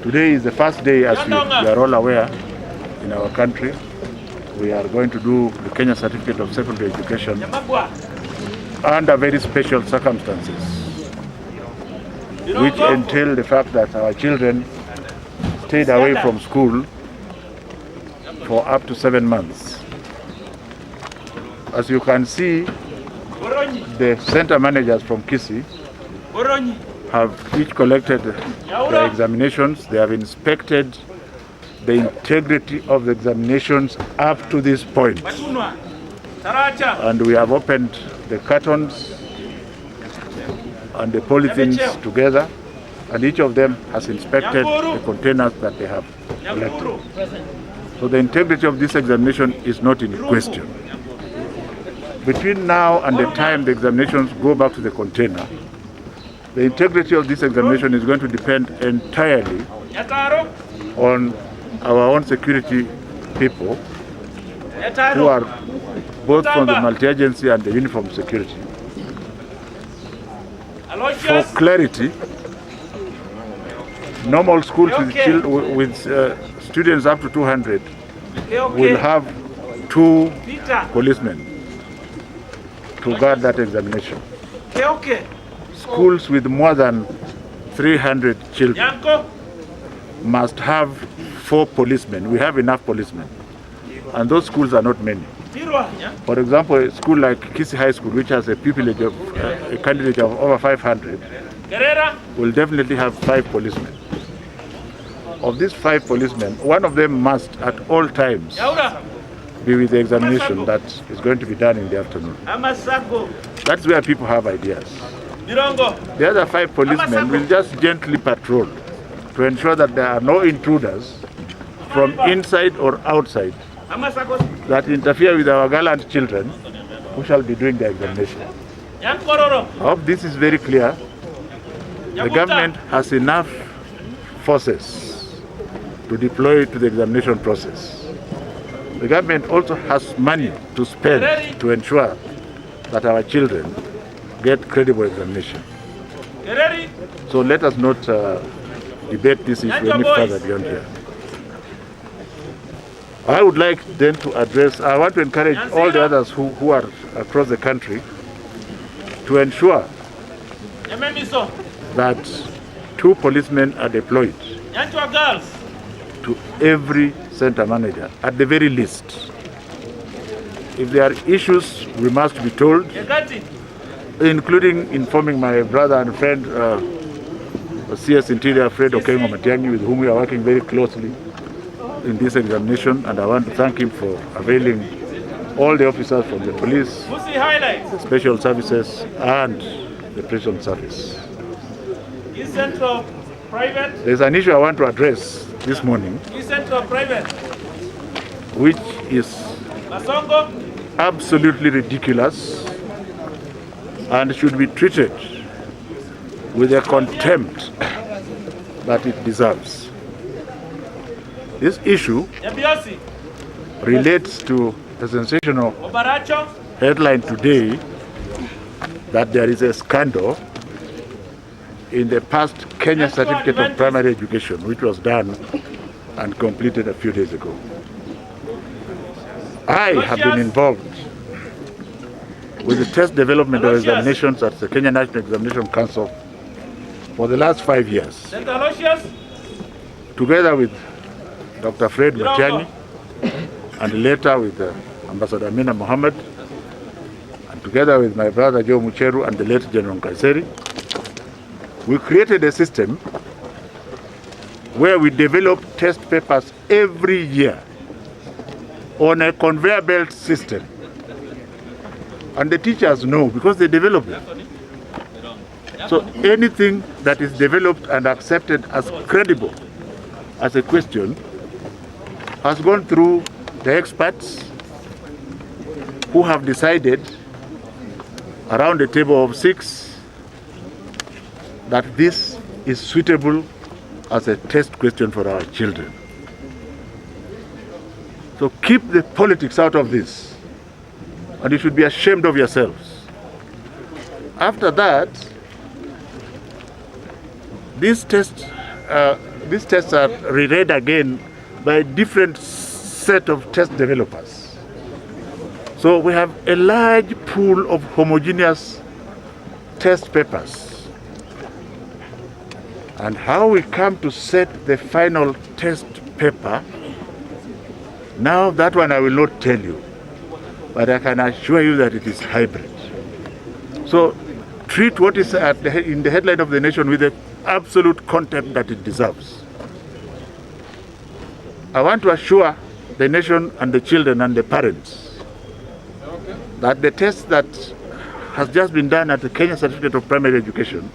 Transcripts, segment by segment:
Today is the first day, as we are all aware, in our country. We are going to do the Kenya Certificate of Secondary Education under very special circumstances, which entail the fact that our children stayed away from school for up to 7 months. As you can see, the center managers from Kisii have each collected their examinations. They have inspected the integrity of the examinations up to this point. And we have opened the cartons and the polythenes together, and each of them has inspected the containers that they have collected. So the integrity of this examination is not in question. Between now and the time the examinations go back to the container, the integrity of this examination is going to depend entirely on our own security people, who are both from the multi-agency and the uniform security. For clarity, normal schools with students up to 200 will have 2 policemen to guard that examination. Schools with more than 300 children must have 4 policemen. We have enough policemen, and those schools are not many. For example, a school like Kisii High School, which has a pupillage of a candidate of over 500, will definitely have 5 policemen. Of these 5 policemen, one of them must at all times be with the examination that is going to be done in the afternoon. That's where people have ideas. The other 5 policemen will just gently patrol to ensure that there are no intruders from inside or outside that interfere with our gallant children who shall be doing the examination. I hope this is very clear. The government has enough forces to deploy to the examination process. The government also has money to spend to ensure that our children get credible examination. So let us not debate this issue any further beyond here. I would like then to address, I want to encourage all the others who are across the country to ensure that 2 policemen are deployed to every center manager, at the very least. If there are issues, we must be told, including informing my brother and friend, CS Interior Fred Okengo Matiang'i, with whom we are working very closely in this examination, and I want to thank him for availing all the officers from the police, the special services, and the prison service. There's an issue I want to address this morning, which is absolutely ridiculous and should be treated with the contempt that it deserves. This issue relates to the sensational headline today that there is a scandal in the past Kenya Certificate of Primary Education, which was done and completed a few days ago. I have been involved with the test development of examinations at the Kenya National Examination Council for the last 5 years, together with Dr. Fred Matiang'i, and later with Ambassador Amina Mohammed, and together with my brother Joe Mucheru and the late General Kaiseri. We created a system where we develop test papers every year on a conveyor belt system. And the teachers know because they develop it. So anything that is developed and accepted as credible as a question has gone through the experts who have decided around a table of 6 that this is suitable as a test question for our children. So keep the politics out of this, and you should be ashamed of yourselves. After that, this these tests are reread again by a different set of test developers. So we have a large pool of homogeneous test papers. And how we come to set the final test paper, now that one I will not tell you, but I can assure you that it is hybrid. So treat what is in the headline of the nation with the absolute contempt that it deserves. I want to assure the nation and the children and the parents that the test that has just been done at the Kenya Certificate of Primary Education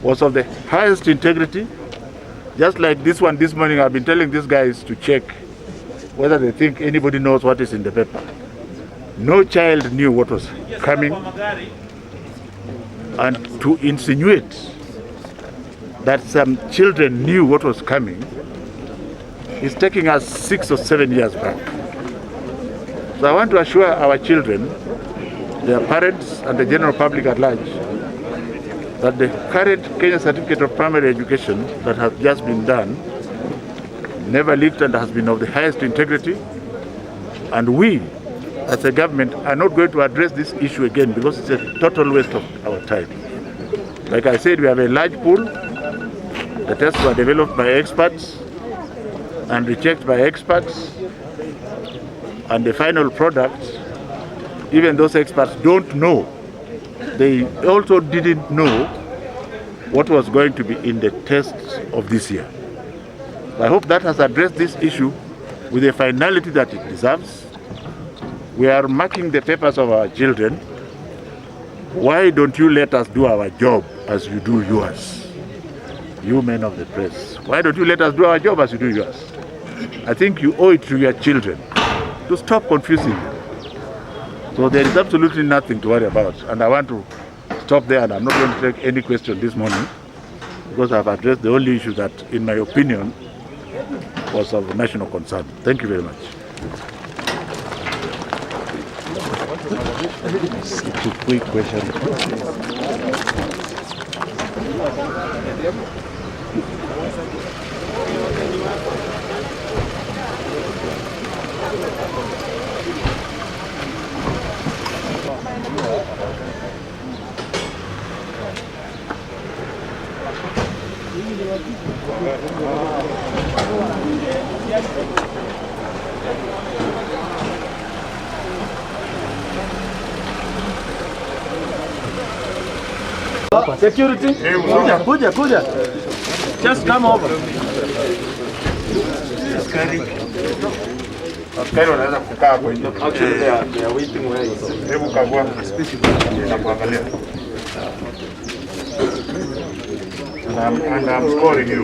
was of the highest integrity. Just like this one this morning, I've been telling these guys to check whether they think anybody knows what is in the paper. No child knew what was coming, and to insinuate that some children knew what was coming is taking us 6 or 7 years back. So I want to assure our children, their parents, and the general public at large that the current Kenya Certificate of Primary Education that has just been done never leaked and has been of the highest integrity, and we as a government are not going to address this issue again because it's a total waste of our time. Like I said, we have a large pool. The tests were developed by experts and rechecked by experts, and the final product, even those experts don't know. They also didn't know what was going to be in the tests of this year. I hope that has addressed this issue with the finality that it deserves. We are marking the papers of our children. Why don't you let us do our job as you do yours? You men of the press, why don't you let us do our job as you do yours? I think you owe it to your children to stop confusing them. So there is absolutely nothing to worry about. And I want to stop there, and I'm not going to take any question this morning because I've addressed the only issue that, in my opinion, was of national concern. Thank you very much. It's a quick question. Security, kuja. Just come over. Askari wanaweza kukaa hapo nje. Actually they are waiting where you are. Hebu kagua na kuangalia. And I'm scoring you.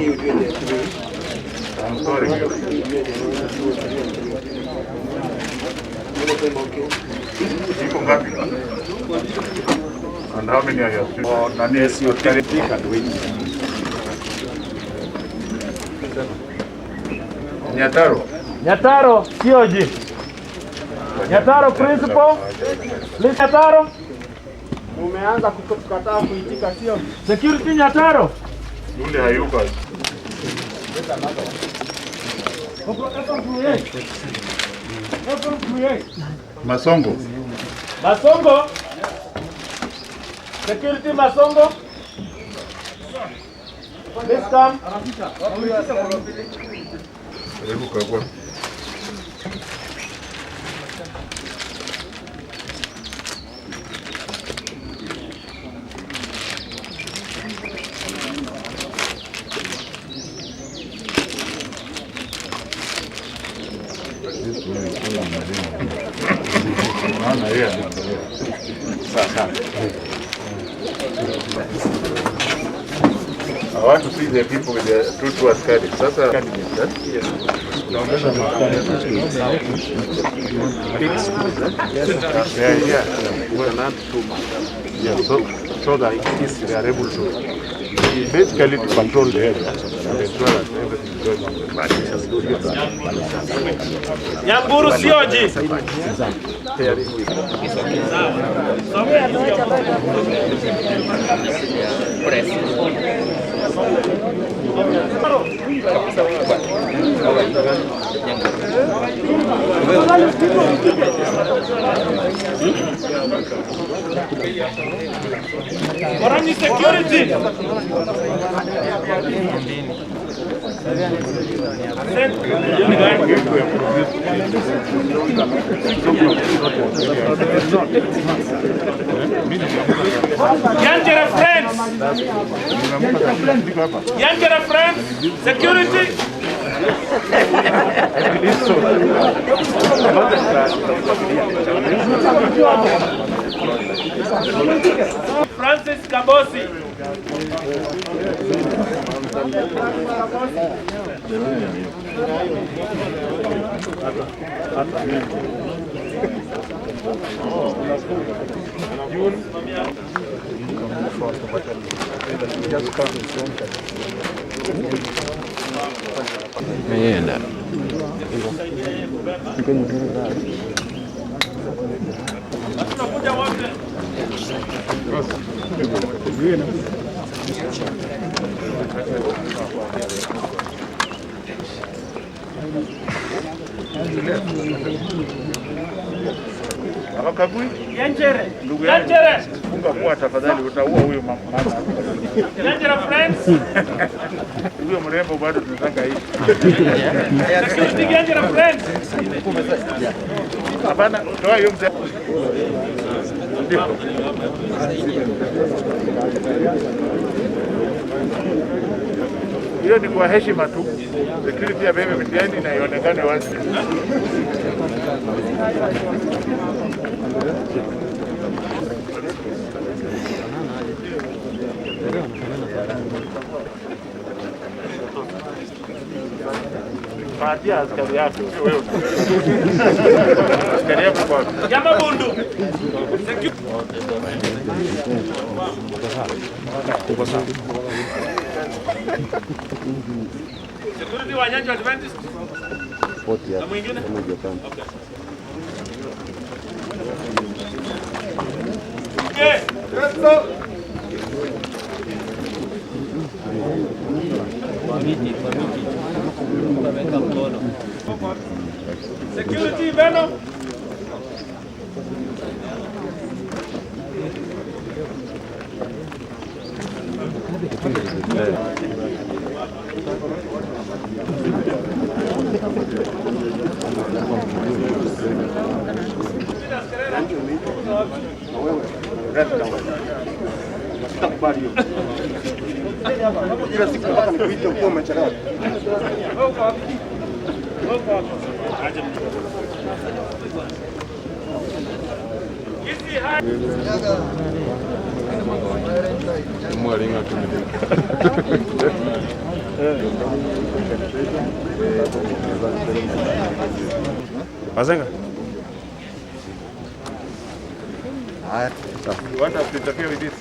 I'm scoring you. Iko ngapi? And how many are your students? Yes, you can pick and wait. Nyataro, Kioji. Nyataro principal. Please Nyataro. Umeanza kukataa kuitika sio? Security Nyataro. Yule hayuko. Masongo. Security Masongo. Please come. Hebu kagua. I want to see the people with the true askari. Sasa candidates, yes. So that they are able to basically to control the area and ensure that everything is going on. Nyamburu Sioji. Orange security. Yanjera friends. Yanjera friends. Security. Francis Kabosi. Meenda. Tunakuja wote. Hawakagui? Yanjere. Ndugu yangu. Yanjere. Funga kwa tafadhali, utaua huyo mama. Yanjere friends. Huyo mrembo bado tunataka hii. Security Yanjere friends. Hapana, toa hiyo mzee. Ndio. Hiyo ni kwa heshima tu. Security ya bebe mtiani na ionekane wazi. Patia askari yako, sio wewe. Askari yako kwa. Yama bundu. Security wa Nyanjo Adventist. Na mwingine? Okay. Let's go. Security Veno. Mazenga. You want us to interfere with this?